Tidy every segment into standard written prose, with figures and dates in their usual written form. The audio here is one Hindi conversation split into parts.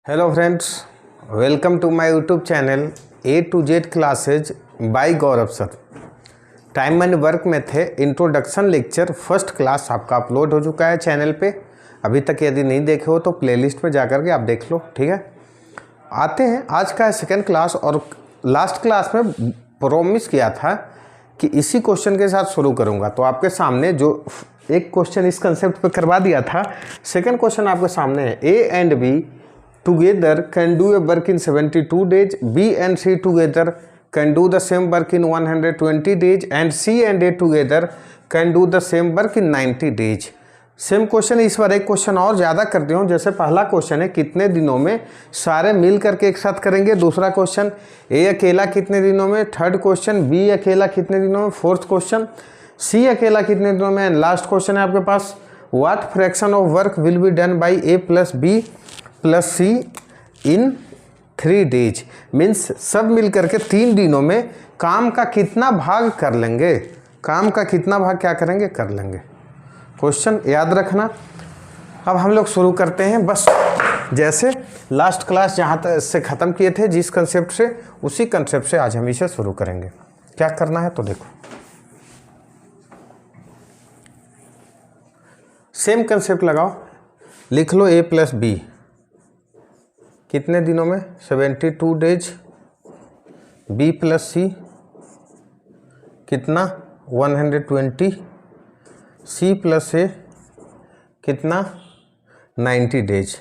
Hello friends, welcome to my YouTube channel A to Z classes by Gaurav sir. Time and work में थे इंट्रोडक्शन लेक्चर फर्स्ट क्लास आपका अपलोड हो चुका है चैनल पे। अभी तक यदि नहीं देखे हो तो प्लेलिस्ट में जा कर के आप देख लो, ठीक है। आते हैं, आज का है सेकेंड क्लास और लास्ट क्लास में प्रॉमिस किया था कि इसी क्वेश्चन के साथ शुरू करूँगा। तो आपके सामने जो एक क्वेश्चन इस कंसेप्ट पे करवा दिया था, सेकेंड क्वेश्चन आपके सामने है। A and B together can do a work in 72 days, B and C together can do the same work in 120 days and C and A together can do the same work in 90 days। Same question, इस बार एक क्वेश्चन और ज़्यादा करते हो। जैसे पहला क्वेश्चन है कितने दिनों में सारे मिल करके एक साथ करेंगे, दूसरा क्वेश्चन ए अकेला कितने दिनों में, थर्ड क्वेश्चन बी अकेला कितने दिनों में, फोर्थ क्वेश्चन सी अकेला कितने दिनों में, एंड लास्ट क्वेश्चन है आपके पास what fraction of work will be done by A plus B plus C in 3 days. Means सब मिल करके 3 दिनों में काम का कितना भाग कर लेंगे, काम का कितना भाग क्या करेंगे, कर लेंगे। क्वेश्चन याद रखना। अब हम लोग शुरू करते हैं, बस जैसे लास्ट क्लास जहाँ तक से ख़त्म किए थे जिस कंसेप्ट से, उसी कंसेप्ट से आज हम इसे शुरू करेंगे। क्या करना है तो देखो, सेम कंसेप्ट लगाओ, लिख लो ए प्लस बी कितने दिनों में 72 डेज, बी प्लस सी कितना 120, सी प्लस ए कितना 90 डेज।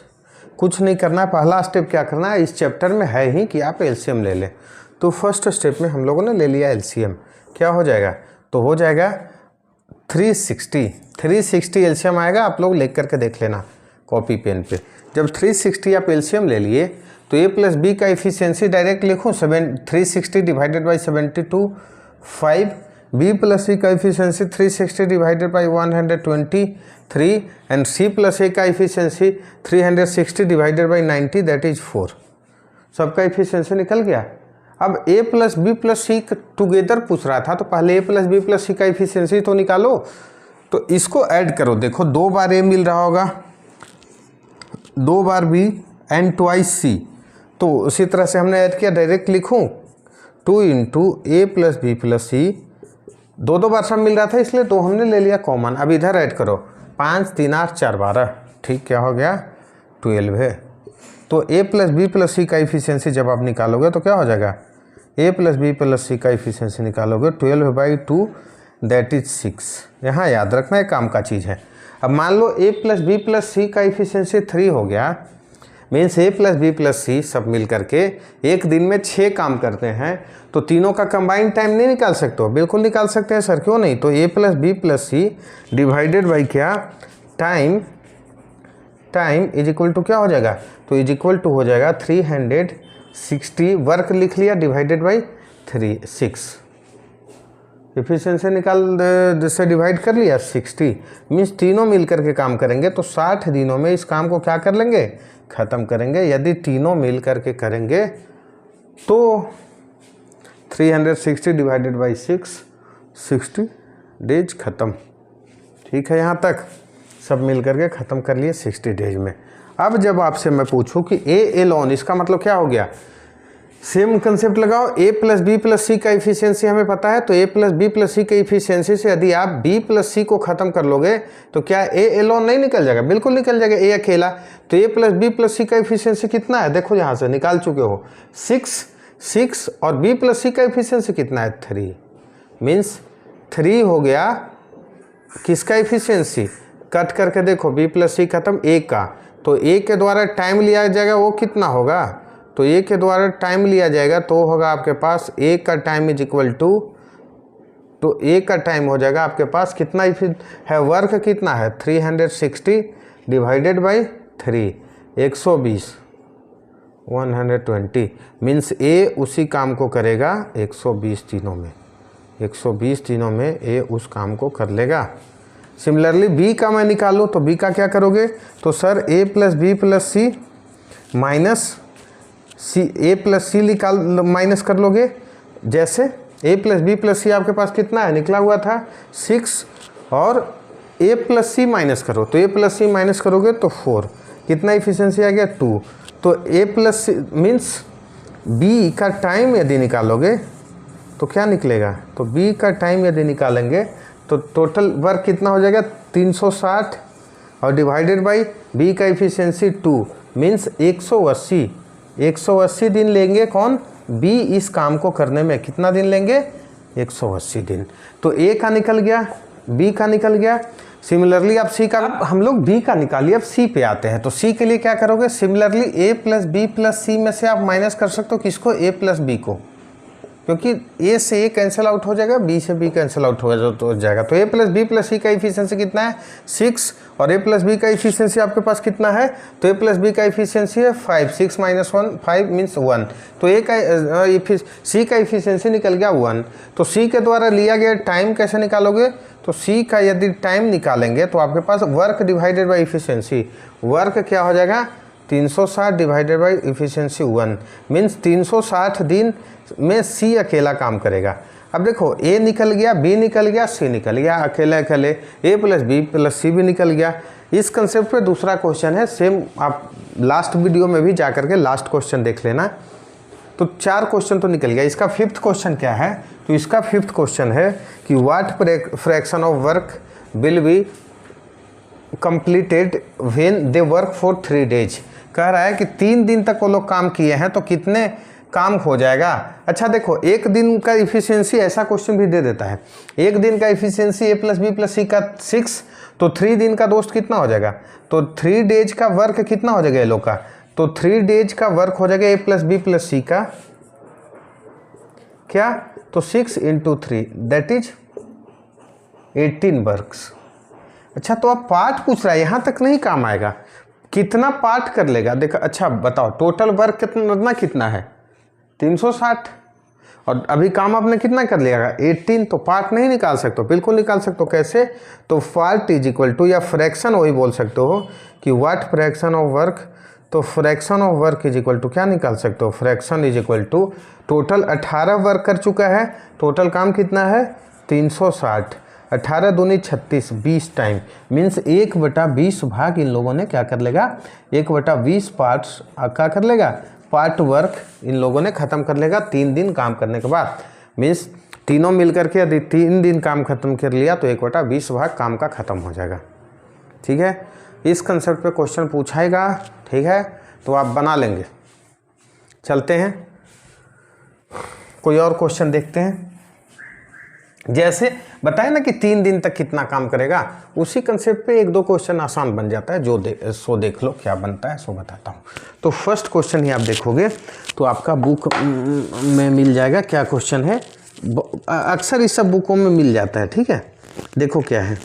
कुछ नहीं करना है, पहला स्टेप क्या करना है, इस चैप्टर में है ही कि आप एलसीएम ले लें। तो फर्स्ट स्टेप में हम लोगों ने ले लिया एलसीएम। क्या हो जाएगा, तो हो जाएगा 360 एलसीएम आएगा। आप लोग लिख करके देख लेना कॉपी पेन पे। जब 360 आप एलसीएम ले लिए तो ए प्लस बी का एफिशिएंसी डायरेक्ट लिखूँ 360 divided by 72 5, B plus C का efficiency 360 divided by 123 and C plus A का efficiency 360 divided by 90 that is 4। सबका एफिशिएंसी निकल गया। अब A plus B plus C together पूछ रहा था, तो पहले A plus B plus C का एफिशिएंसी तो निकालो। तो इसको ऐड करो, देखो 2 बार ए मिल रहा होगा, 2 बार बी एंड ट्वाइस सी। तो उसी तरह से हमने ऐड किया, डायरेक्ट लिखूं 2 इंटू ए प्लस बी प्लस सी। 2 बार सब मिल रहा था इसलिए 2 हमने ले लिया कॉमन। अब इधर ऐड करो 5 3 8 4 12, ठीक, क्या हो गया 12 है। तो A plus B plus C का एफिशिएंसी जब आप निकालोगे तो क्या हो जाएगा, ए प्लस बी प्लस सी का एफिशिएंसी निकालोगे 12/2 दैट इज 6। यहाँ याद रखना है, काम का चीज़ है। अब मान लो ए प्लस बी प्लस सी का एफिशिएंसी 3 हो गया, मीन्स ए प्लस बी प्लस सी सब मिल करके एक दिन में 6 काम करते हैं। तो तीनों का कंबाइंड टाइम नहीं निकाल सकते हो, बिल्कुल निकाल सकते हैं सर, क्यों नहीं। तो A plus B plus C divided by क्या, टाइम इज इक्वल टू क्या हो जाएगा, तो इज इक्वल टू हो जाएगा 360, वर्क लिख लिया, डिवाइडेड बाई 6। एफिशिएंसी निकाल जिससे डिवाइड कर लिया 60, मीन्स तीनों मिल करके काम करेंगे तो 60 दिनों में इस काम को क्या कर लेंगे, ख़त्म करेंगे। यदि तीनों मिल करके करेंगे तो 360 डिवाइडेड बाई 6 60 डेज ख़त्म। ठीक है, यहाँ तक सब मिल करके ख़त्म कर लिए 60 डेज में। अब जब आपसे मैं पूछूं कि ए एलोन, इसका मतलब क्या हो गया, सेम कंसेप्ट लगाओ। ए प्लस बी प्लस सी का एफिशिएंसी हमें पता है, तो ए प्लस बी प्लस सी के एफिशिएंसी से यदि आप बी प्लस सी को ख़त्म कर लोगे तो क्या ए एलोन नहीं निकल जाएगा, बिल्कुल निकल जाएगा, ए अकेला। तो A plus B plus C का एफिशिएंसी कितना है, देखो यहाँ से निकाल चुके हो 6 और बी प्लस सी का एफिशिएंसी कितना है 3, मीन्स 3 हो गया किसका एफिशिएंसी, कट करके देखो बी प्लस सी खत्म, ए का। तो ए के द्वारा टाइम लिया जाएगा, वो कितना होगा, तो ए के द्वारा टाइम लिया जाएगा तो होगा आपके पास ए का टाइम इज इक्वल टू, तो ए का टाइम हो जाएगा आपके पास कितना है, वर्क कितना है 360 डिवाइडेड बाई 3 120 120, मीन्स ए उसी काम को करेगा 120 दिनों में, 120 दिनों में ए उस काम को कर लेगा। सिमिलरली बी का मैं निकालूँ तो बी का क्या करोगे, तो सर ए प्लस बी प्लस सी माइनस सी, ए प्लस सी निकाल माइनस कर लोगे। जैसे ए प्लस बी प्लस सी आपके पास कितना है, निकला हुआ था 6 और ए प्लस सी माइनस करो, तो ए प्लस सी माइनस करोगे तो 4, कितना एफिशिएंसी आ गया 2। तो ए प्लस मीन्स बी का टाइम यदि निकालोगे तो क्या निकलेगा, तो बी का टाइम यदि निकालेंगे तो टोटल वर्क कितना हो जाएगा 360 और डिवाइडेड बाई बी का एफिशिएंसी 2 मीन्स 180 दिन लेंगे कौन, बी इस काम को करने में कितना दिन लेंगे 180 दिन। तो ए का निकल गया, बी का निकल गया। सिमिलरली अब सी का, हम लोग बी का निकालिए, अब सी पे आते हैं। तो सी के लिए क्या करोगे, सिमिलरली ए प्लस बी प्लस सी में से आप माइनस कर सकते हो किसको, ए प्लस बी को, क्योंकि ए से ए कैंसिल आउट हो जाएगा, बी से बी कैंसिल आउट हो जाएगा। तो A plus B plus C का एफिशिएंसी कितना है 6 और ए प्लस बी का एफिशिएंसी आपके पास कितना है, तो ए प्लस बी का एफिशिएंसी है 5, 6 माइनस 1 5 मीन्स 1। तो ए का सी का एफिशिएंसी निकल गया 1। तो सी के द्वारा लिया गया टाइम कैसे निकालोगे, तो सी का यदि टाइम निकालेंगे तो आपके पास work divided by efficiency, work क्या हो जाएगा 360 डिवाइडेड बाई एफिशिएंसी 1 मीन्स 360 दिन में सी अकेला काम करेगा। अब देखो ए निकल गया, बी निकल गया, सी निकल गया, अकेले अकेले ए प्लस बी प्लस सी भी निकल गया। इस कंसेप्ट पे दूसरा क्वेश्चन है सेम, आप लास्ट वीडियो में भी जा करके लास्ट क्वेश्चन देख लेना। तो 4 क्वेश्चन तो निकल गया। इसका 5th क्वेश्चन क्या है, तो इसका 5th क्वेश्चन है कि what fraction of work will be completed when they work for 3 days। कह रहा है कि 3 दिन तक वो लोग काम किए हैं तो कितने काम हो जाएगा। अच्छा देखो, एक दिन का इफिशियंसी, ऐसा क्वेश्चन भी दे देता है, एक दिन का इफिशियंसी ए प्लस बी प्लस सी का 6, तो 3 दिन का दोस्त कितना हो जाएगा, तो 3 days का वर्क कितना हो जाएगा ये लोग का, तो 3 days का वर्क हो जाएगा ए प्लस बी प्लस सी का क्या, तो 6 × 3 दैट इज 18 वर्क्स। अच्छा तो अब पार्ट पूछ रहा है, यहाँ तक नहीं काम आएगा, कितना पार्ट कर लेगा। देखो अच्छा बताओ, टोटल वर्क कितना है 360 और अभी काम आपने कितना कर लिया 18, तो पार्ट नहीं निकाल सकते हो, बिल्कुल निकाल सकते हो। कैसे, तो पार्ट इज इक्वल टू, या फ्रैक्शन वही बोल सकते हो कि व्हाट फ्रैक्शन ऑफ वर्क, तो fraction of work is equal to क्या निकाल सकते हो, fraction is equal to total 18 work कर चुका है, टोटल काम कितना है 360, 18 दूनी 36, 20 टाइम मीन्स 1/20 भाग इन लोगों ने क्या कर लेगा, 1/20 पार्ट्स क्या कर लेगा, पार्ट वर्क इन लोगों ने ख़त्म कर लेगा 3 दिन काम करने के बाद। मीन्स तीनों मिलकर के यदि 3 दिन काम खत्म कर लिया तो 1/20 भाग काम का ख़त्म हो जाएगा। ठीक है, इस कंसेप्ट पे क्वेश्चन पूछाएगा। ठीक है, तो आप बना लेंगे। चलते हैं कोई और क्वेश्चन देखते हैं। जैसे बताया ना कि 3 दिन तक कितना काम करेगा, उसी कंसेप्ट पे 1-2 क्वेश्चन आसान बन जाता है, जो देख लो क्या बनता है, सो बताता हूँ। तो फर्स्ट क्वेश्चन ही आप देखोगे तो आपका बुक में मिल जाएगा क्या क्वेश्चन है, अक्सर इस सब बुकों में मिल जाता है। ठीक है, देखो क्या है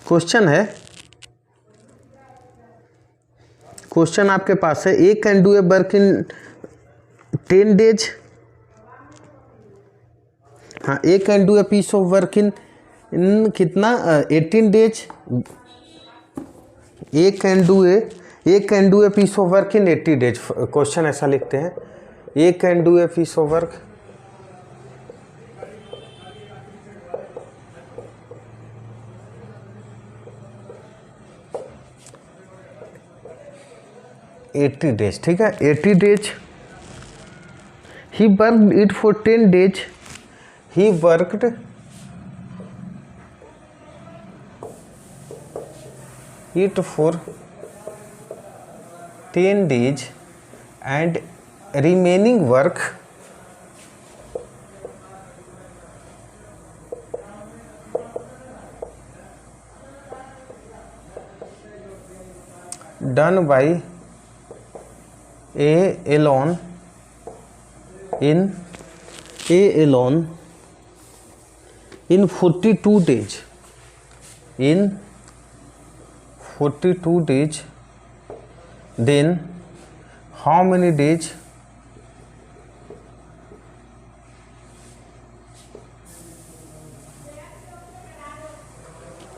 क्वेश्चन है, क्वेश्चन आपके पास है A can do a work in 10 days। हाँ, A can do a piece of work in कितना 18 days। A can do a piece of work in 80 days। Question ऐसा लिखते हैं, A can do a piece of work $80 days। ठीक है, 80 days ही worked it for 10 days। He worked it for 10 days and remaining work done by A alone in 42 days। In 42 days, then how many days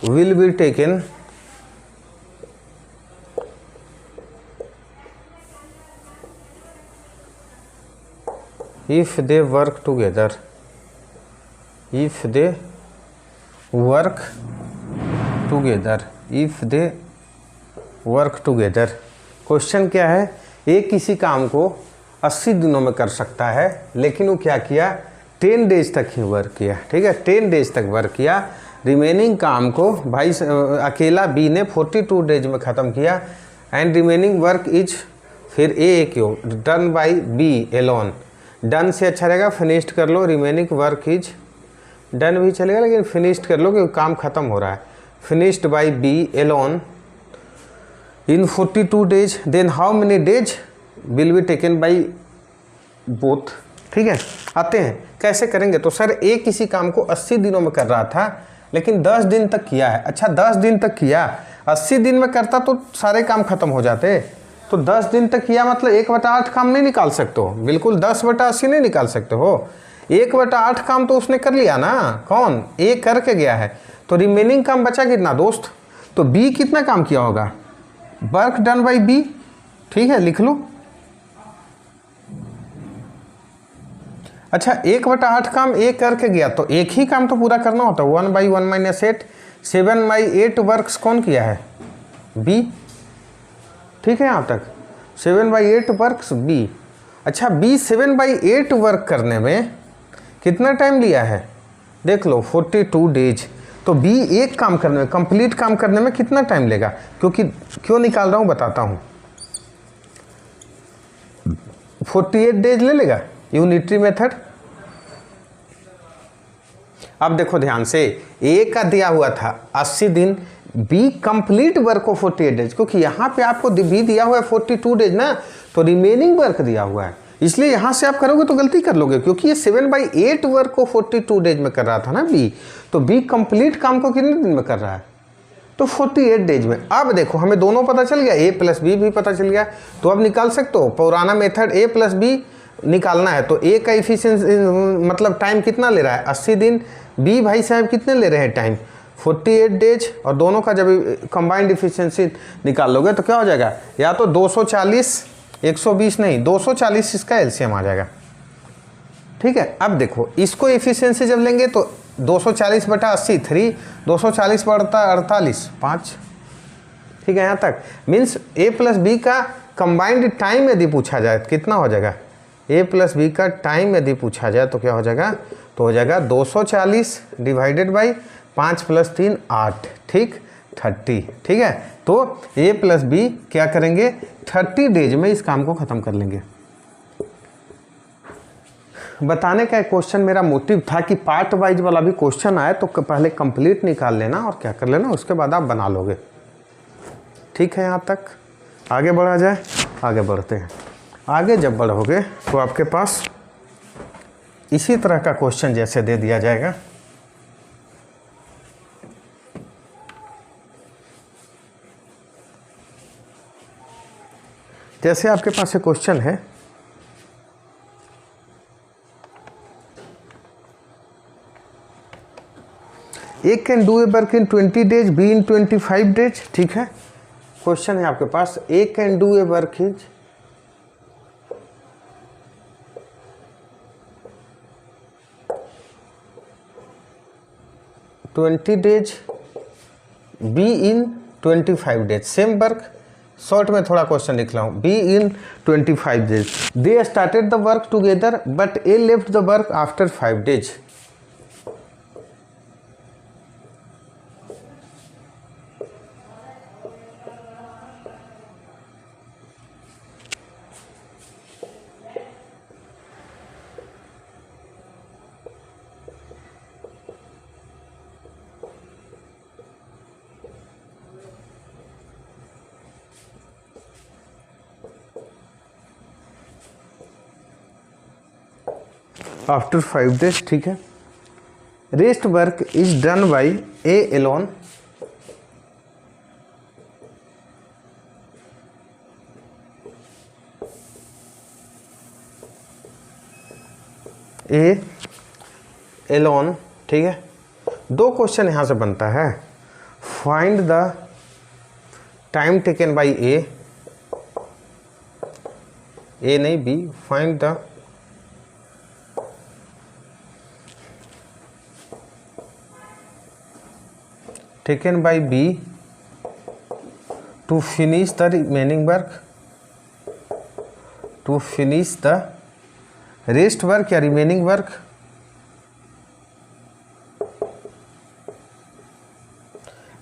will be taken if they work together, if they work together, if they work together. Question क्या है, एक किसी काम को 80 दिनों में कर सकता है, लेकिन वो क्या किया, 10 डेज तक ही वर्क किया। ठीक है, 10 डेज तक वर्क किया। रिमेनिंग काम को भाई अकेला बी ने 42 डेज में ख़त्म किया। एंड रिमेनिंग वर्क इज, फिर ए क्यों, done by B alone. Done से अच्छा रहेगा फिनिश्ड कर लो, रिमेनिंग वर्क इज, डन भी चलेगा लेकिन फिनिश्ड कर लो क्योंकि काम खत्म हो रहा है। Finished by B alone in 42 days, then how many days will be taken by both. ठीक है, आते हैं कैसे करेंगे। तो सर एक किसी काम को 80 दिनों में कर रहा था लेकिन 10 दिन तक किया है। अच्छा 10 दिन तक किया, 80 दिन में करता तो सारे काम खत्म हो जाते। तो 10 दिन तक किया मतलब 1/8 काम नहीं निकाल सकते हो, बिल्कुल 10/80 नहीं निकाल सकते हो। 1/8 काम तो उसने कर लिया ना, कौन, ए करके गया है। तो रिमेनिंग काम बचा कितना दोस्त, तो बी कितना काम किया होगा, वर्क डन बाई बी। ठीक है, लिख लो। अच्छा 1/8 काम ए करके गया तो एक ही काम तो पूरा करना होता है, 1/1 - 8, 7/8 वर्क्स कौन किया है, बी। ठीक है, यहाँ तक 7/8 वर्क्स बी। अच्छा बी 7/8 वर्क करने में कितना टाइम लिया है, देख लो 42 डेज। तो बी एक काम करने में, कंप्लीट काम करने में कितना टाइम लेगा, क्योंकि क्यों निकाल रहा हूँ बताता हूँ। 48 डेज ले लेगा, यूनिटरी मेथड। अब देखो ध्यान से, ए का दिया हुआ था 80 दिन, बी कंप्लीट वर्क को 48 डेज, क्योंकि यहाँ पे आपको बी दिया हुआ है 42 डेज ना, तो रिमेनिंग वर्क दिया हुआ है, इसलिए यहाँ से आप करोगे तो गलती कर लोगे, क्योंकि ये 7/8 वर्क को 42 डेज में कर रहा था ना बी, तो बी कंप्लीट काम को कितने दिन में कर रहा है, तो 48 डेज में। अब देखो हमें दोनों पता चल गया, ए प्लस बी भी पता चल गया, तो अब निकाल सकते हो पुराना मेथड ए प्लस बी निकालना है। तो ए का इफिशिएंसी मतलब टाइम कितना ले रहा है, 80 दिन, बी भाई साहब कितने ले रहे हैं टाइम, 48 डेज, और दोनों का जब कंबाइंड इफिशिएंसी निकाल लोगे तो क्या हो जाएगा, या तो 240, 120 नहीं 240 इसका एलसीएम आ जाएगा। ठीक है, अब देखो इसको इफिशिएंसी जब लेंगे तो 240/80 3, 240/48 5। ठीक है, यहाँ तक मीन्स ए प्लस बी का कंबाइंड टाइम यदि पूछा जाए कितना हो जाएगा, ए प्लस बी का टाइम यदि पूछा जाए तो क्या हो जाएगा, तो हो जाएगा 240 डिवाइडेड बाई 5 + 3 8, ठीक 30। ठीक है, तो ए प्लस बी क्या करेंगे, 30 डेज में इस काम को ख़त्म कर लेंगे। बताने का क्वेश्चन मेरा मोटिव था कि पार्ट वाइज वाला भी क्वेश्चन आए तो पहले कंप्लीट निकाल लेना और क्या कर लेना, उसके बाद आप बना लोगे। ठीक है, यहाँ तक आगे बढ़ा जाए, आगे बढ़ते हैं। आगे जब बढ़ोगे तो आपके पास इसी तरह का क्वेश्चन जैसे दे दिया जाएगा, जैसे आपके पास एक क्वेश्चन है, A can do a work in 20 days, B in 25 days. ठीक है, क्वेश्चन है आपके पास, A can do a work is 20 days, B in 25 days. Same work, short में थोड़ा क्वेश्चन लिख रहा हूँ, B in 25 days. They started the work together but A left the work after 5 days. After 5 days. ठीक है, rest work is done by A alone, A alone. ठीक है, दो क्वेश्चन यहां से बनता है, find the time taken by A नहीं B, find the taken by B to finish the remaining work, to finish the rest work या remaining work.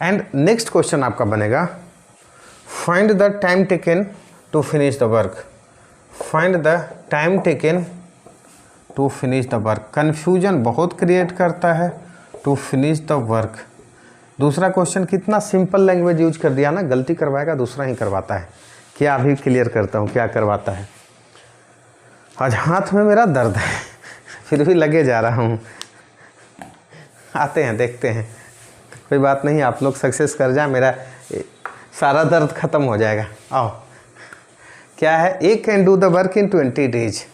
And next question आपका बनेगा find the time taken to finish the work, find the time taken to finish the work. Confusion बहुत क्रिएट करता है टू फिनिश द वर्क। दूसरा क्वेश्चन कितना सिंपल लैंग्वेज यूज कर दिया ना, गलती करवाएगा दूसरा ही करवाता है। क्या अभी क्लियर करता हूँ क्या करवाता है। आज हाथ में मेरा दर्द है फिर भी लगे जा रहा हूँ। आते हैं देखते हैं, कोई बात नहीं, आप लोग सक्सेस कर जाए, मेरा सारा दर्द ख़त्म हो जाएगा। आओ, क्या है, A can do the work in 20 days.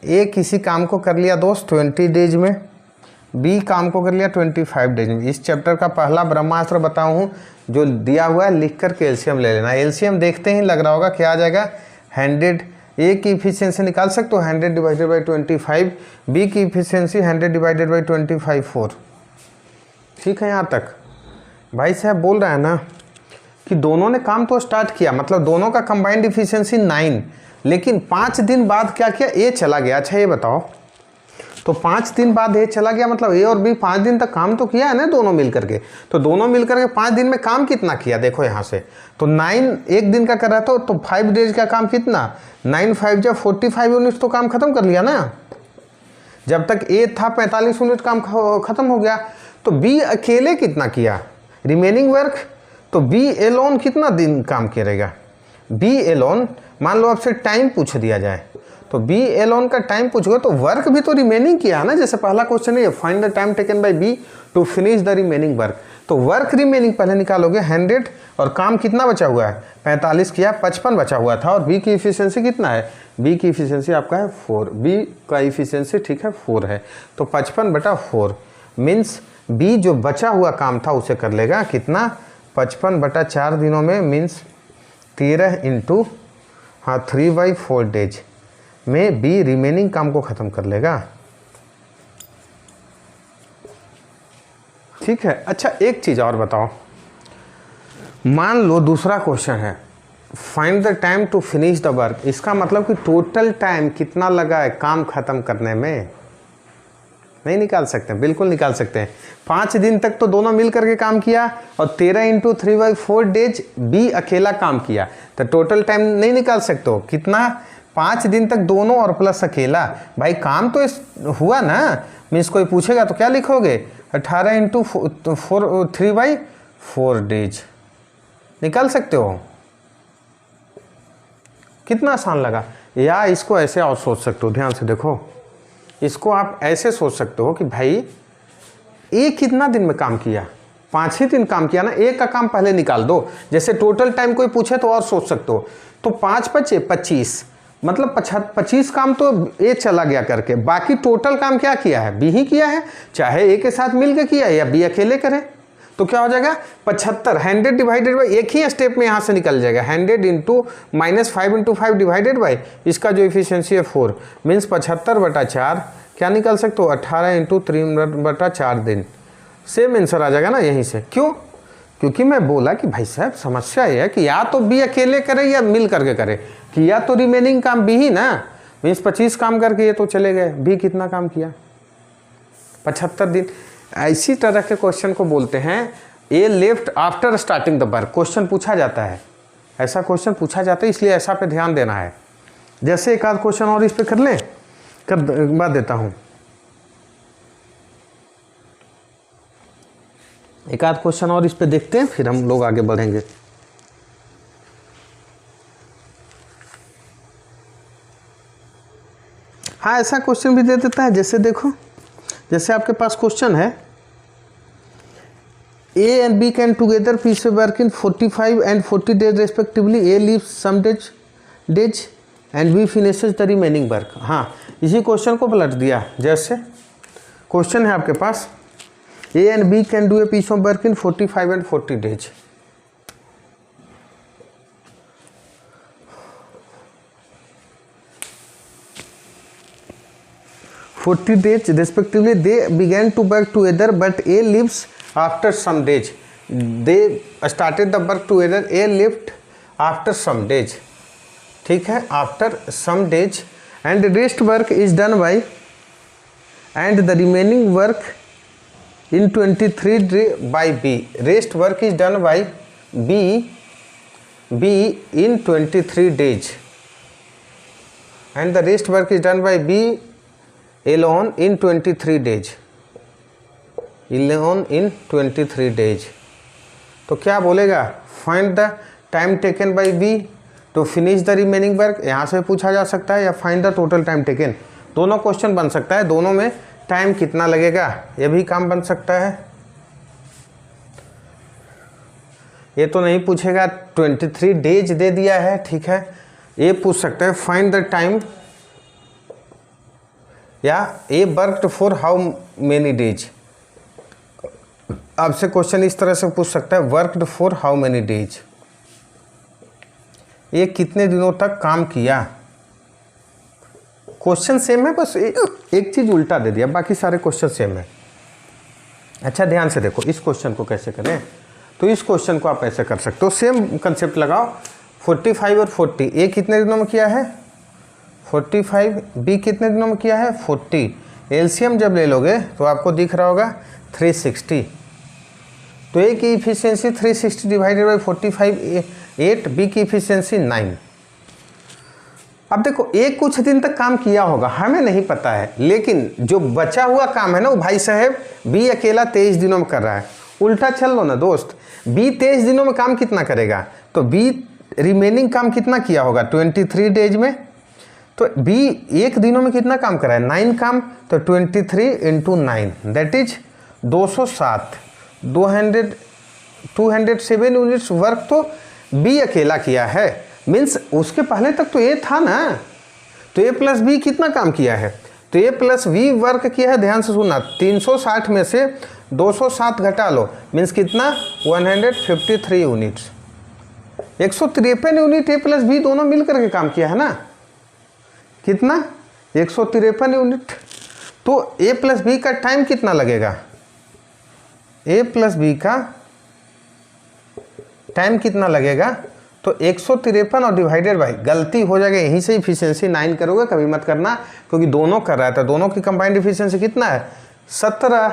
A किसी काम को कर लिया दोस्त 20 डेज में, बी काम को कर लिया 25 डेज में। इस चैप्टर का पहला ब्रह्मास्त्र बताऊँ हूँ जो दिया हुआ है, लिख कर के एलसीएम ले लेना। एलसीएम देखते ही लग रहा होगा क्या आ जाएगा 100। ए की इफिशियंसी निकाल सकते हो 100 डिवाइडेड बाई 25, बी की इफिशियंसी 100 डिवाइडेड बाई 25 4। ठीक है, यहाँ तक भाई साहब बोल रहा है ना कि दोनों ने काम तो स्टार्ट किया, मतलब दोनों का कंबाइंड इफिशियंसी 9, लेकिन 5 दिन बाद क्या किया, ए चला गया। अच्छा ये बताओ, तो 5 दिन बाद ए चला गया, मतलब ए और बी 5 दिन तक काम तो किया है ना दोनों मिल करके। तो दोनों मिल करके 5 दिन में काम कितना किया देखो यहाँ से, तो 9 एक दिन का कर रहा था, तो 5 डेज का काम कितना, 9 5 जब 45 यूनिट तो काम खत्म कर लिया ना। जब तक ए था 45 यूनिट काम खत्म हो गया। तो बी अकेले कितना किया रिमेनिंग वर्क, तो बी एलोन कितना दिन काम करेगा, बी एलोन। मान लो आपसे टाइम पूछ दिया जाए तो बी एलोन का टाइम पूछोगे तो वर्क भी तो रिमेनिंग किया है ना, जैसे पहला क्वेश्चन है find the time taken by B to finish the remaining work. तो वर्क रिमेनिंग पहले निकालोगे 100 और काम कितना बचा हुआ है 45 किया, 55 बचा हुआ था। और बी की इफिशियंसी कितना है, बी की इफिशियंसी आपका है 4, बी का इफिशियंसी ठीक है 4 है, तो 55/4 मीन्स बी जो बचा हुआ काम था उसे कर लेगा कितना 55/4 दिनों में, मीन्स 13 इंटू 3/4 डेज में बी रिमेनिंग काम को ख़त्म कर लेगा। ठीक है। अच्छा एक चीज़ और बताओ, मान लो दूसरा क्वेश्चन है find the time to finish the work. इसका मतलब कि टोटल टाइम कितना लगा है काम ख़त्म करने में, नहीं निकाल सकते हैं, बिल्कुल निकाल सकते हैं। 5 दिन तक तो दोनों मिल करके काम किया और 13 इंटू 3/4 डेज बी अकेला काम किया, तो टोटल टाइम नहीं निकाल सकते हो कितना, 5 दिन तक दोनों और प्लस अकेला। भाई काम तो हुआ ना, मीन्स कोई पूछेगा तो क्या लिखोगे 18 इंटू 3/4 डेज, निकाल सकते हो। कितना आसान लगा। या इसको ऐसे और सोच सकते हो, ध्यान से देखो, इसको आप ऐसे सोच सकते हो कि भाई ए कितना दिन में काम किया, 5 ही दिन काम किया ना, एक का काम पहले निकाल दो। जैसे टोटल टाइम कोई पूछे तो और सोच सकते हो, तो 5 × 5 = 25, मतलब 25 काम तो ए चला गया करके, बाकी टोटल काम क्या किया है, बी ही किया है, चाहे ए के साथ मिल के किया है या बी अकेले करे। तो क्या हो जाएगा 75, 100 डिवाइडेड बाई, एक ही स्टेप में यहाँ से निकल जाएगा 100 इंटू -5 × 5 डिवाइडेड बाई इसका जो इफिशियंसी है 4, मीन्स 75/4 क्या निकाल सकते हो 18 इंटू 3/4 दिन। सेम आंसर आ जाएगा ना यहीं से। क्यों, क्योंकि मैं बोला कि भाई साहब समस्या ये है कि या तो बी अकेले करे या मिल करके करे, कि या तो रिमेनिंग काम बी ही ना, मीन्स 25 काम करके ये तो चले गए, बी कितना काम किया 75 दिन। ऐसी तरह के क्वेश्चन को बोलते हैं A left after starting the work. Question पूछा जाता है, ऐसा क्वेश्चन पूछा जाता है, इसलिए ऐसा पे ध्यान देना है। जैसे एक आध क्वेश्चन और इस पे कर लें, कर बाद देता हूं, एक आध क्वेश्चन और इस पे देखते हैं, फिर हम लोग आगे बढ़ेंगे। हाँ ऐसा क्वेश्चन भी दे देता है, जैसे देखो, जैसे आपके पास क्वेश्चन है A and B can together piece work in 45 and 40 days respectively. A leaves some days and B finishes the remaining work. हाँ इसी क्वेश्चन को पलट दिया। जैसे क्वेश्चन है आपके पास A and B can do a piece of work in 45 and 40 days. respectively they began to work together but A leaves after some days. They started the work together A left after some days, ठीक है, after some days and rest work is done by and the remaining work in 23 day by B. Rest work is done by B in 23 days and the rest work is done by B alone in 23 days. alone in 23 days. तो क्या बोलेगा, find the time taken by B to finish the remaining work. यहाँ से पूछा जा सकता है या find the total time taken, दोनों क्वेश्चन बन सकता है, दोनों में टाइम कितना लगेगा ये भी काम बन सकता है। ये तो नहीं पूछेगा, 23 डेज दे दिया है, ठीक है, ये पूछ सकते हैं फाइंड द टाइम, या A worked for how many days. आपसे क्वेश्चन इस तरह से पूछ सकता है, worked for how many days, ये कितने दिनों तक काम किया। क्वेश्चन सेम है, बस एक चीज उल्टा दे दिया, बाकी सारे क्वेश्चन सेम है। अच्छा ध्यान से देखो इस क्वेश्चन को कैसे करें, तो इस क्वेश्चन को आप ऐसे कर सकते हो, सेम कंसेप्ट लगाओ, 45 और 40 ए कितने दिनों में किया है 45, बी कितने दिनों में किया है 40, एलसीएम जब ले लोगे तो आपको दिख रहा होगा 360, तो ए की इफिशियंसी 360 डिवाइडेड बाई 45 8, बी की इफिशियंसी 9। अब देखो एक कुछ दिन तक काम किया होगा, हमें नहीं पता है, लेकिन जो बचा हुआ काम है ना वो भाई साहब बी अकेला 23 दिनों में कर रहा है। उल्टा चल लो ना दोस्त, बी 23 दिनों में काम कितना करेगा, तो बी रिमेनिंग काम कितना किया होगा 23 डेज में, तो बी एक दिनों में कितना काम करा है 9 काम, तो 23 into 9 that is 207, 207 units work तो बी अकेला किया है। मीन्स उसके पहले तक तो ए था ना, तो ए प्लस बी कितना काम किया है, तो ए प्लस बी वर्क किया है, ध्यान से सुनना, 360 में से 207 घटा लो, मीन्स कितना 153 units, 153 unit A plus B दोनों मिल करके काम किया है ना, कितना 153 यूनिट। तो ए प्लस बी का टाइम कितना लगेगा, ए प्लस बी का टाइम कितना लगेगा, तो 153 और डिवाइडेड बाई, गलती हो जाएगा यहीं से इफिशियंसी 9 करोगे, कभी मत करना, क्योंकि दोनों कर रहा था, दोनों की कंबाइंड इफिशियंसी कितना है 17,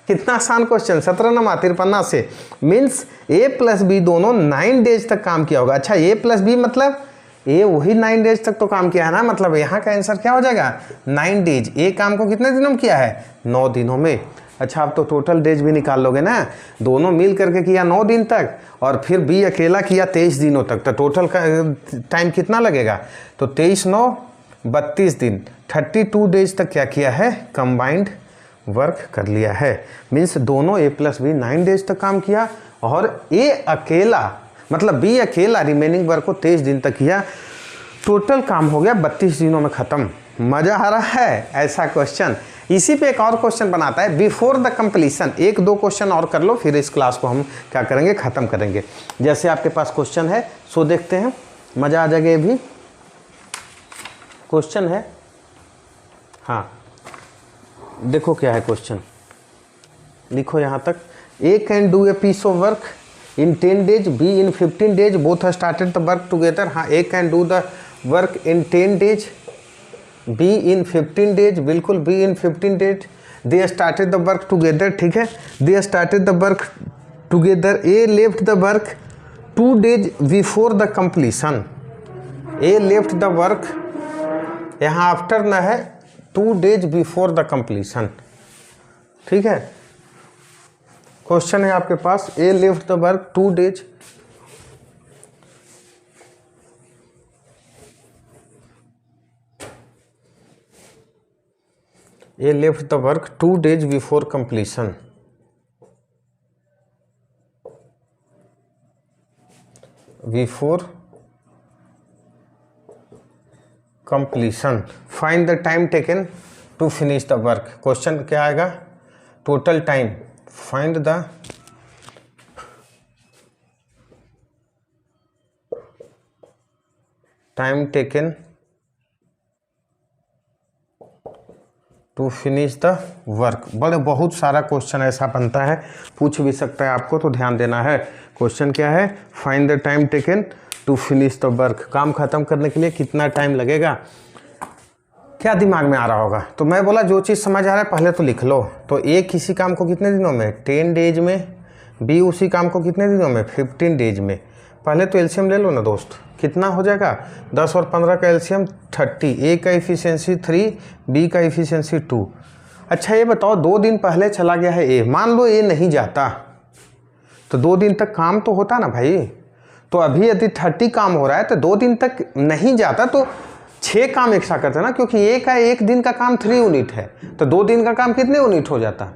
कितना आसान क्वेश्चन, 17 नमा 53 से, मीन्स ए प्लस बी दोनों 9 डेज तक काम किया होगा। अच्छा ए प्लस बी मतलब ए वही 9 डेज तक तो काम किया है ना, मतलब यहाँ का आंसर क्या हो जाएगा 9 डेज। ए काम को कितने दिनों में किया है 9 दिनों में। अच्छा आप तो टोटल डेज भी निकाल लोगे ना, दोनों मिल करके किया 9 दिन तक और फिर बी अकेला किया 23 दिनों तक, तो टोटल का टाइम कितना लगेगा, तो 23 9 32 दिन, 32 डेज तक क्या किया है कंबाइंड वर्क कर लिया है। मीन्स दोनों ए प्लस बी 9 डेज तक काम किया और ए अकेला मतलब बी अकेला रिमेनिंग वर्क को 23 दिन तक किया, टोटल काम हो गया 32 दिनों में ख़त्म। मज़ा आ रहा है ऐसा क्वेश्चन। इसी पे एक और क्वेश्चन बनाता है बिफोर द कंप्लीशन, एक दो क्वेश्चन और कर लो फिर इस क्लास को हम क्या करेंगे ख़त्म करेंगे। जैसे आपके पास क्वेश्चन है सो देखते हैं, मज़ा आ जाएगा। ये भी क्वेश्चन है, हाँ देखो क्या है क्वेश्चन, लिखो यहाँ तक। A can do a piece of work in 10 days, B in 15 days, both have started the work together. हाँ A can do the work in 10 days, B in 15 days, बिल्कुल B in 15 days। They started the work together, ठीक है, they started the work together. A left the work 2 days before the completion. A left the work, यहाँ आफ्टर ना है, 2 days बिफोर द कंप्लीशन, ठीक है। क्वेश्चन है आपके पास A left the work 2 days, A left the work 2 days before completion. Before completion find the time taken to finish the work. Question क्या आएगा, total time, find the time taken to finish the work. बड़े बहुत सारा क्वेश्चन ऐसा बनता है, पूछ भी सकता है आपको, तो ध्यान देना है। क्वेश्चन क्या है, find the time taken to finish the work. काम खत्म करने के लिए कितना टाइम लगेगा, क्या दिमाग में आ रहा होगा। तो मैं बोला जो चीज़ समझ आ रहा है पहले तो लिख लो। तो ए किसी काम को कितने दिनों में, 10 डेज में, बी उसी काम को कितने दिनों में, 15 डेज में। पहले तो एलसीएम ले लो ना दोस्त, कितना हो जाएगा, 10 और 15 का एलसीएम 30, ए का इफिशियंसी 3, बी का इफिशियंसी 2। अच्छा ये बताओ 2 दिन पहले चला गया है ए, मान लो ए नहीं जाता तो 2 दिन तक काम तो होता ना भाई। तो अभी यदि 30 काम हो रहा है तो 2 दिन तक नहीं जाता तो 6 काम एक्स्ट्रा करते ना, क्योंकि ए का 1 दिन का काम 3 यूनिट है, तो 2 दिन का काम कितने यूनिट हो जाता,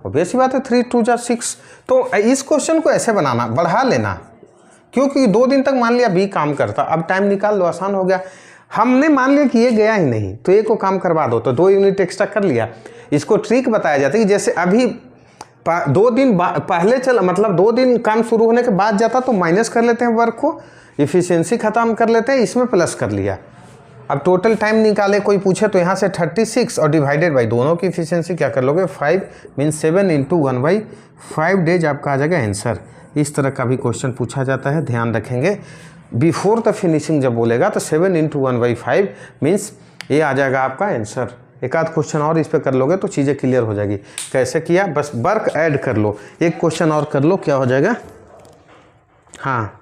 ऑब्वियस बात है 3 2 जा 6। तो इस क्वेश्चन को ऐसे बनाना, बढ़ा लेना, क्योंकि 2 दिन तक मान लिया बी काम करता, अब टाइम निकाल लो, आसान हो गया। हमने मान लिया कि ये गया ही नहीं तो ए को काम करवा दो, तो 2 यूनिट एक्स्ट्रा कर लिया। इसको ट्रिक बताया जाता है कि जैसे अभी 2 दिन पहले चला, मतलब 2 दिन काम शुरू होने के बाद जाता तो माइनस कर लेते हैं वर्क को, इफिशियंसी खत्म कर लेते हैं, इसमें प्लस कर लिया। अब टोटल टाइम निकाले कोई पूछे तो यहाँ से 36 और डिवाइडेड बाई दोनों की इफिशियंसी क्या कर लोगे, 5 मीन्स 7 × 1/5 डेज आपका आ जाएगा आंसर। इस तरह का भी क्वेश्चन पूछा जाता है, ध्यान रखेंगे। बिफोर द फिनिशिंग जब बोलेगा तो 7 × 1/5 मीन्स ये आ जाएगा आपका आंसर। एक आध क्वेश्चन और इस पर कर लोगे तो चीज़ें क्लियर हो जाएगी। कैसे किया, बस वर्क ऐड कर लो, एक क्वेश्चन और कर लो, क्या हो जाएगा, हाँ,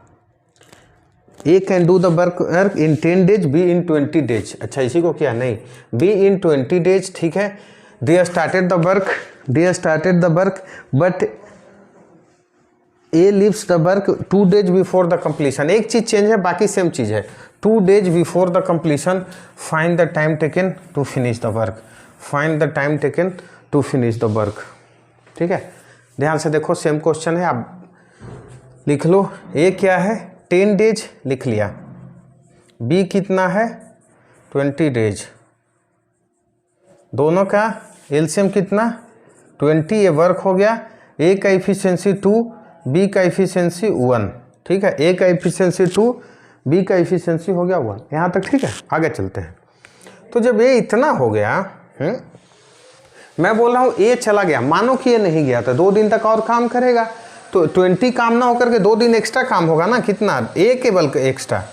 A can do the work in 10 days, B in 20 days. अच्छा इसी को क्या, नहीं, बी इन 20 डेज, ठीक है। They started the work but A leaves the work 2 days before the completion. एक चीज़ चेंज है, बाकी सेम चीज़ है। 2 days before the completion, find the time taken to finish the work, find the time taken to finish the work, ठीक है। ध्यान से देखो, सेम क्वेश्चन है, आप लिख लो। ए क्या है, 10 डेज लिख लिया, बी कितना है 20 डेज, दोनों का एलसीएम कितना 20, ये वर्क हो गया। ए का इफिशियंसी 2, बी का इफिशियंसी 1, ठीक है। ए का इफिशियंसी 2, बी का इफिशियंसी हो गया 1, यहाँ तक ठीक है। आगे चलते हैं। तो जब ये इतना हो गया, मैं बोल रहा हूँ ए चला गया, मानो कि ये नहीं गया तो 2 दिन तक और काम करेगा, तो 20 काम ना होकर के 2 दिन एक्स्ट्रा काम होगा ना, कितना, ए केवल एक्स्ट्रा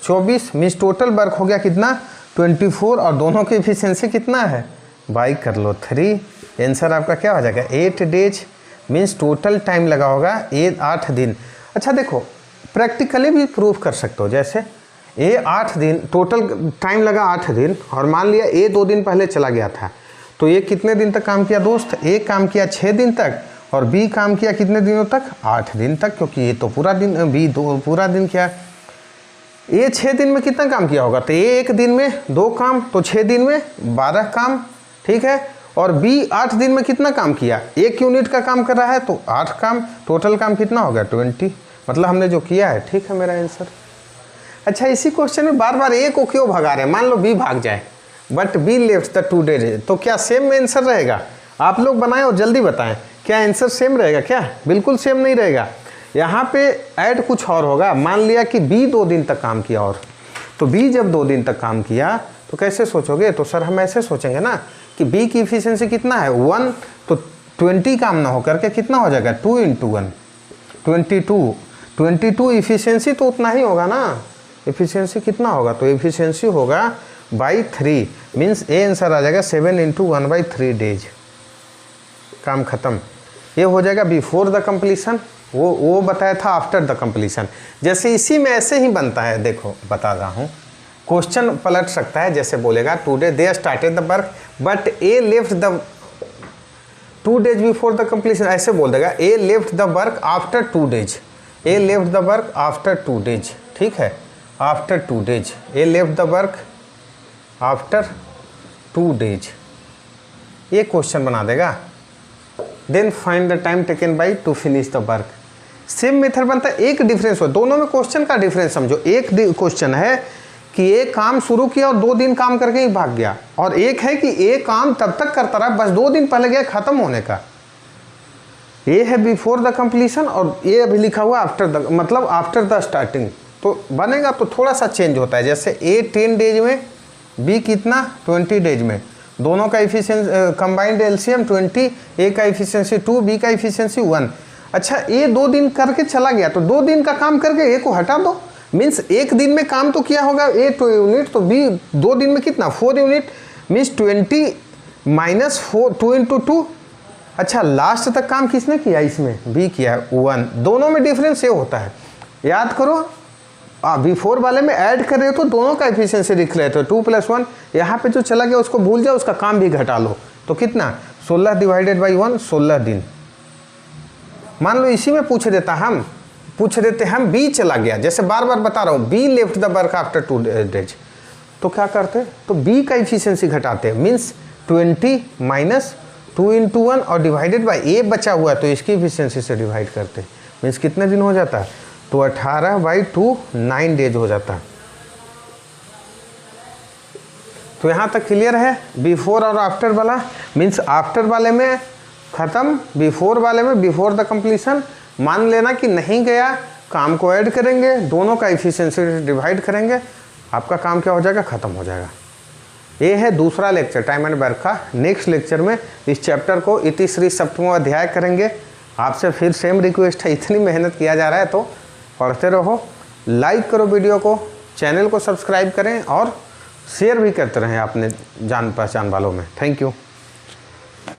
24 मीन्स टोटल वर्क हो गया कितना 24, और दोनों की इफिशियंसी कितना है, बाई कर लो 3, आंसर आपका क्या हो जाएगा 8 डेज मीन्स टोटल टाइम लगा होगा 8 दिन। अच्छा देखो, प्रैक्टिकली भी प्रूफ कर सकते हो, जैसे ए 8 दिन टोटल टाइम लगा 8 दिन, और मान लिया ए 2 दिन पहले चला गया था, तो ये कितने दिन तक काम किया दोस्त, ए काम किया 6 दिन तक, और बी काम किया कितने दिनों तक, 8 दिन तक, क्योंकि ये तो पूरा दिन, बी 2 पूरा दिन किया। ये 6 दिन में कितना काम किया होगा, तो ये 1 दिन में 2 काम, तो 6 दिन में 12 काम, ठीक है। और बी 8 दिन में कितना काम किया, 1 यूनिट का काम कर रहा है तो 8 काम, टोटल काम कितना हो गया 20, मतलब हमने जो किया है, ठीक है मेरा आंसर। अच्छा इसी क्वेश्चन में बार बार ए को क्यों भगा रहे हैं, मान लो बी भाग जाए, but be left the 2 days, तो क्या सेम में आंसर रहेगा, आप लोग बनाएं और जल्दी बताएं, क्या आंसर सेम रहेगा, क्या बिल्कुल सेम नहीं रहेगा। यहाँ पे ऐड कुछ और होगा, मान लिया कि बी 2 दिन तक काम किया, और तो बी जब 2 दिन तक काम किया तो कैसे सोचोगे, तो सर हम ऐसे सोचेंगे ना कि बी की इफिशियंसी कितना है 1, तो 20 काम ना हो करके कितना हो जाएगा 2 × 1 22 इफिशियंसी तो उतना ही होगा ना, इफिशियंसी कितना होगा, तो इफिशियंसी होगा बाई 3 मीन्स ए आंसर आ जाएगा 7 × 1/3 डेज, काम खत्म। ये हो जाएगा बिफोर द कंप्लीशन, वो बताया था आफ्टर द कंप्लीशन। जैसे इसी में ऐसे ही बनता है, देखो बता रहा हूँ, क्वेश्चन पलट सकता है, जैसे बोलेगा today they started the work but A left the 2 days before the completion, ऐसे बोल देगा A left the work after 2 days, A left the work after 2 days, ठीक है, after 2 days, A left the work after 2 days, ये क्वेश्चन बना देगा। Then find the time taken by to finish the work, same method बनता है, एक डिफरेंस हो, दोनों में क्वेश्चन का डिफरेंस समझो। एक क्वेश्चन है कि एक काम शुरू किया और 2 दिन काम करके ही भाग गया, और एक है कि एक काम तब तक करता रहा, बस 2 दिन पहले गया खत्म होने का। ये है बिफोर द कंप्लीशन, और ये अभी लिखा हुआ आफ्टर द, मतलब आफ्टर द स्टार्टिंग, तो बनेगा तो थोड़ा सा चेंज होता है। जैसे ए 10 डेज में, बी कितना 20 डेज में, दोनों का इफिशियंसी कंबाइंड एलसीएम 20, ए का इफिशियंसी 2, बी का इफिशियंसी 1। अच्छा ए 2 दिन करके चला गया तो 2 दिन का काम करके ए को हटा दो, मीन्स 1 दिन में काम तो किया होगा ए 2 यूनिट, तो बी 2 दिन में कितना 4 यूनिट, मीन्स 20 माइनस 4 2 इंटू 2। अच्छा लास्ट तक काम किसने किया इसमें, बी किया है 1। दोनों में डिफरेंस ये होता है, याद करो बिफोर वाले में ऐड कर रहे हो तो दोनों का एफिशिएंसी लिख रहे थे 2 + 1, यहाँ पे जो चला गया उसको भूल जाओ, उसका काम भी घटा लो, तो कितना 16 डिवाइडेड बाई 1 16 दिन। मान लो इसी में पूछ देते हम बी चला गया, जैसे बार बार बता रहा हूँ be left the work after 2 days, तो क्या करते तो बी का एफिशिएंसी घटाते, मीन्स 20 माइनस 2 इंटू 1 और डिवाइडेड बाई ए बचा हुआ है तो इसकी एफिशिएंसी से डिवाइड करते, मीन्स कितने दिन हो जाता है, तो 18/2 9 डेज हो जाता है। तो यहाँ तक क्लियर है बिफोर और आफ्टर वाला, मीन्स आफ्टर वाले में ख़त्म, बिफोर वाले में बिफोर द कंप्लीशन। मान लेना कि नहीं गया, काम को ऐड करेंगे, दोनों का एफिशिएंसी डिवाइड करेंगे, आपका काम क्या हो जाएगा, ख़त्म हो जाएगा। ये है दूसरा लेक्चर टाइम एंड वर्क का। नेक्स्ट लेक्चर में इस चैप्टर को इति श्री सप्तमो अध्याय करेंगे। आपसे फिर सेम रिक्वेस्ट है, इतनी मेहनत किया जा रहा है तो पढ़ते रहो, लाइक करो वीडियो को, चैनल को सब्सक्राइब करें और शेयर भी करते रहें अपने जान पहचान वालों में। Thank you.